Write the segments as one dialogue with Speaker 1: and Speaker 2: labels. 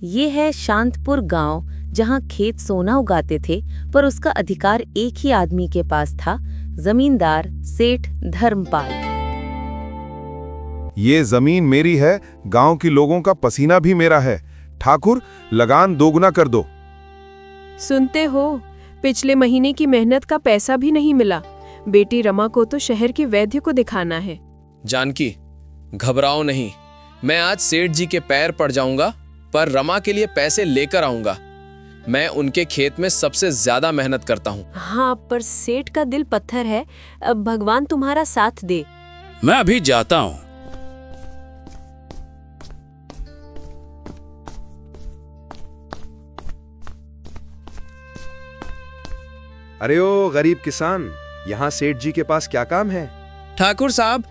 Speaker 1: ये है शांतपुर गांव, जहां खेत सोना उगाते थे, पर उसका अधिकार एक ही आदमी के पास था, जमींदार सेठ धर्मपाल।
Speaker 2: ये जमीन मेरी है, गांव के लोगों का पसीना भी मेरा है। ठाकुर, लगान दोगुना कर दो।
Speaker 3: सुनते हो, पिछले महीने की मेहनत का पैसा भी नहीं मिला। बेटी रमा को तो शहर के वैद्य को दिखाना है।
Speaker 4: जानकी, घबराओ नहीं, मैं आज सेठ जी के पैर पड़ जाऊंगा, पर रमा के लिए पैसे लेकर आऊंगा। मैं उनके खेत में सबसे ज्यादा मेहनत करता हूँ।
Speaker 3: हाँ, पर सेठ का दिल पत्थर है। अब भगवान तुम्हारा साथ दे।
Speaker 5: मैं अभी जाता हूँ।
Speaker 6: अरे ओ गरीब किसान, यहाँ सेठ जी के पास क्या काम है?
Speaker 4: ठाकुर साहब,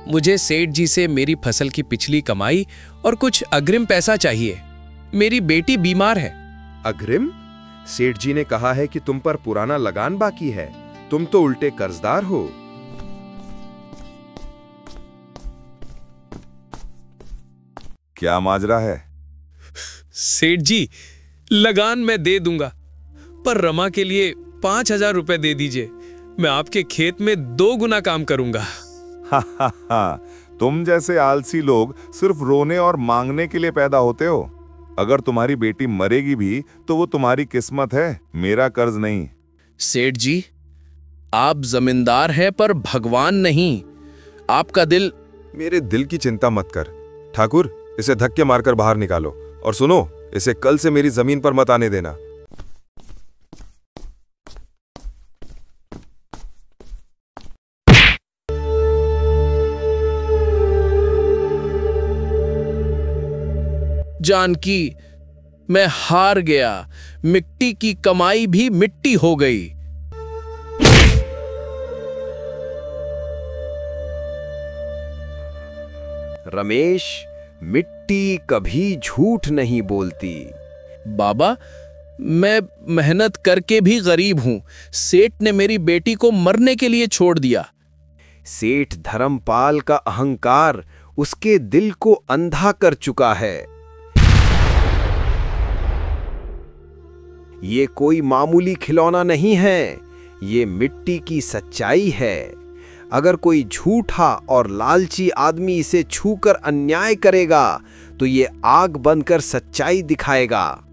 Speaker 4: मुझे सेठ जी से मेरी फसल की पिछली कमाई और कुछ अग्रिम पैसा चाहिए। मेरी बेटी बीमार है।
Speaker 6: अग्रिम? सेठ जी ने कहा है कि तुम पर पुराना लगान बाकी है। तुम तो उल्टे कर्जदार हो।
Speaker 2: क्या माजरा है?
Speaker 4: सेठ जी, लगान मैं दे दूंगा, पर रमा के लिए 5,000 रुपए दे दीजिए। मैं आपके खेत में 2 गुना काम करूंगा।
Speaker 2: तुम जैसे आलसी लोग सिर्फ रोने और मांगने के लिए पैदा होते हो। अगर तुम्हारी बेटी मरेगी भी तो वो तुम्हारी किस्मत है, मेरा कर्ज नहीं।
Speaker 4: सेठ जी, आप जमींदार हैं पर भगवान नहीं। आपका दिल।
Speaker 6: मेरे दिल की चिंता मत कर ठाकुर, इसे धक्के मारकर बाहर निकालो। और सुनो, इसे कल से मेरी जमीन पर मत आने देना।
Speaker 4: जानकी, मैं हार गया। मिट्टी की कमाई भी मिट्टी हो गई।
Speaker 7: रमेश, मिट्टी कभी झूठ नहीं बोलती।
Speaker 4: बाबा, मैं मेहनत करके भी गरीब हूं। सेठ ने मेरी बेटी को मरने के लिए छोड़ दिया।
Speaker 7: सेठ धर्मपाल का अहंकार उसके दिल को अंधा कर चुका है। ये कोई मामूली खिलौना नहीं है, ये मिट्टी की सच्चाई है। अगर कोई झूठा और लालची आदमी इसे छूकर अन्याय करेगा तो ये आग बनकर सच्चाई दिखाएगा।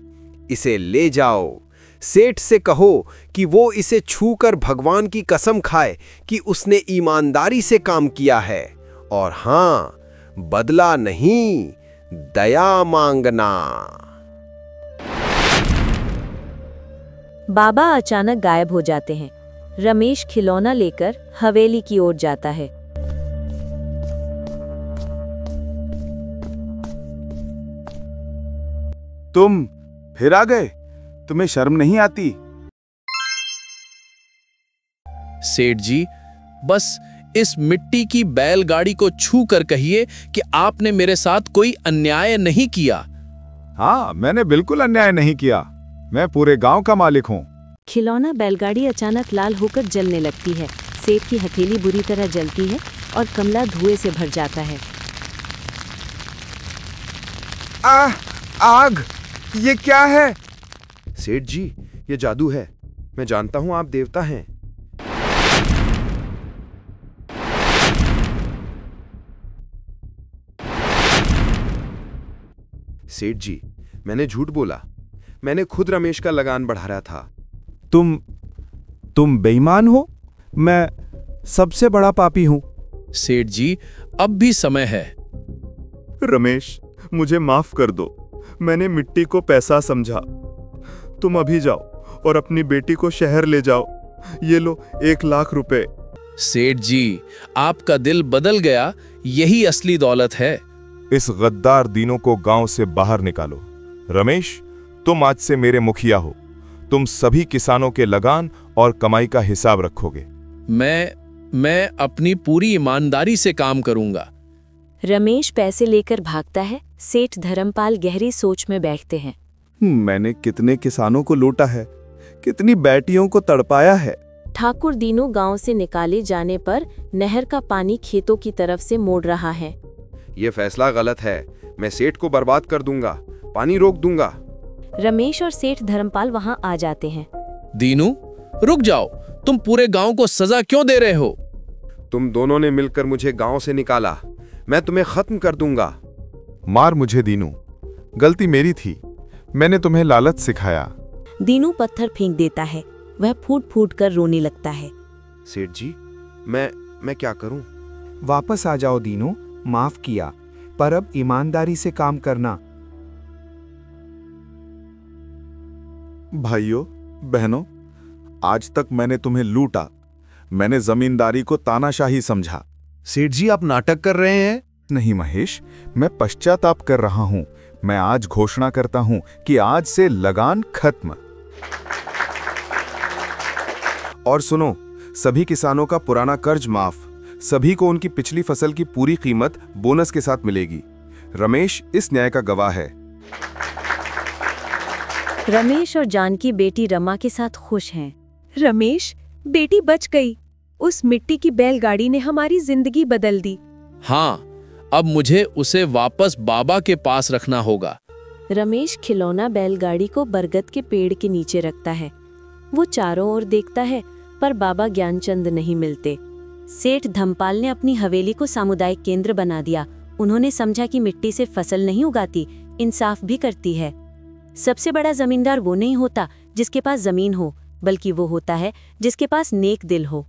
Speaker 7: इसे ले जाओ, सेठ से कहो कि वो इसे छूकर भगवान की कसम खाए कि उसने ईमानदारी से काम किया है। और हां, बदला नहीं, दया मांगना।
Speaker 1: बाबा अचानक गायब हो जाते हैं। रमेश खिलौना लेकर हवेली की ओर जाता है।
Speaker 2: तुम फिर आ गए? तुम्हें शर्म नहीं आती?
Speaker 4: सेठ जी, बस इस मिट्टी की बैलगाड़ी को छू कर कहिए कि आपने मेरे साथ कोई अन्याय नहीं किया।
Speaker 2: हाँ, मैंने बिल्कुल अन्याय नहीं किया। मैं पूरे गांव का मालिक हूँ।
Speaker 1: खिलौना बैलगाड़ी अचानक लाल होकर जलने लगती है। सेठ की हथेली बुरी तरह जलती है और कमला धुएं से भर जाता है।
Speaker 2: आग! ये क्या है?
Speaker 6: सेठ जी, ये जादू है। मैं जानता हूं आप देवता हैं। सेठ जी, मैंने झूठ बोला। मैंने खुद रमेश का लगान बढ़ा रहा था।
Speaker 2: तुम बेईमान हो। मैं सबसे बड़ा पापी हूं।
Speaker 4: सेठ जी, अब भी समय है।
Speaker 2: रमेश, मुझे माफ कर दो। मैंने मिट्टी को पैसा समझा। तुम अभी जाओ और अपनी बेटी को शहर ले जाओ। ये लो 1 लाख रुपए।
Speaker 4: सेठ जी, आपका दिल बदल गया, यही असली दौलत है।
Speaker 2: इस गद्दार दीनों को गांव से बाहर निकालो। रमेश, तुम आज से मेरे मुखिया हो। तुम सभी किसानों के लगान और कमाई का हिसाब रखोगे।
Speaker 4: मैं अपनी पूरी ईमानदारी से काम करूंगा।
Speaker 1: रमेश पैसे लेकर भागता है। सेठ धर्मपाल गहरी सोच में बैठते हैं।
Speaker 2: मैंने कितने किसानों को लूटा है, कितनी बेटियों को तड़पाया है।
Speaker 1: ठाकुर दीनों गांव से निकाले जाने पर नहर का पानी खेतों की तरफ से मोड़ रहा है।
Speaker 6: ये फैसला गलत है। मैं सेठ को बर्बाद कर दूंगा, पानी रोक दूंगा।
Speaker 1: रमेश और सेठ धर्मपाल वहां आ जाते हैं।
Speaker 4: दीनू, रुक जाओ, तुम पूरे गांव को सजा क्यों दे रहे हो?
Speaker 6: तुम दोनों ने मिलकर मुझे गांव से निकाला, मैं तुम्हें खत्म कर दूंगा।
Speaker 2: मार मुझे दीनू, गलती मेरी थी, मैंने तुम्हें लालच सिखाया।
Speaker 1: दीनू पत्थर फेंक देता है। वह फूट फूट कर रोने लगता है।
Speaker 6: सेठ जी, मैं क्या करूं?
Speaker 8: वापस आ जाओ दीनू, माफ किया, पर अब ईमानदारी से काम करना।
Speaker 2: भाइयों बहनों, आज तक मैंने तुम्हें लूटा, मैंने जमींदारी को तानाशाही समझा।
Speaker 7: सेठ जी, आप नाटक कर रहे हैं।
Speaker 2: नहीं महेश, मैं पश्चाताप कर रहा हूं। मैं आज घोषणा करता हूं कि आज से लगान खत्म। और सुनो, सभी किसानों का पुराना कर्ज माफ, सभी को उनकी पिछली फसल की पूरी कीमत बोनस के साथ मिलेगी। रमेश इस न्याय का गवाह है।
Speaker 1: रमेश और जानकी बेटी रमा के साथ खुश हैं।
Speaker 3: रमेश, बेटी बच गई। उस मिट्टी की बैलगाड़ी ने हमारी जिंदगी बदल दी।
Speaker 4: हाँ, अब मुझे उसे वापस बाबा के पास रखना होगा।
Speaker 1: रमेश खिलौना बैलगाड़ी को बरगद के पेड़ के नीचे रखता है। वो चारों ओर देखता है, पर बाबा ज्ञानचंद नहीं मिलते। सेठ धर्मपाल ने अपनी हवेली को सामुदायिक केंद्र बना दिया। उन्होंने समझा कि मिट्टी से फसल नहीं उगाती, इंसाफ भी करती है। सबसे बड़ा जमींदार वो नहीं होता जिसके पास जमीन हो, बल्कि वो होता है जिसके पास नेक दिल हो।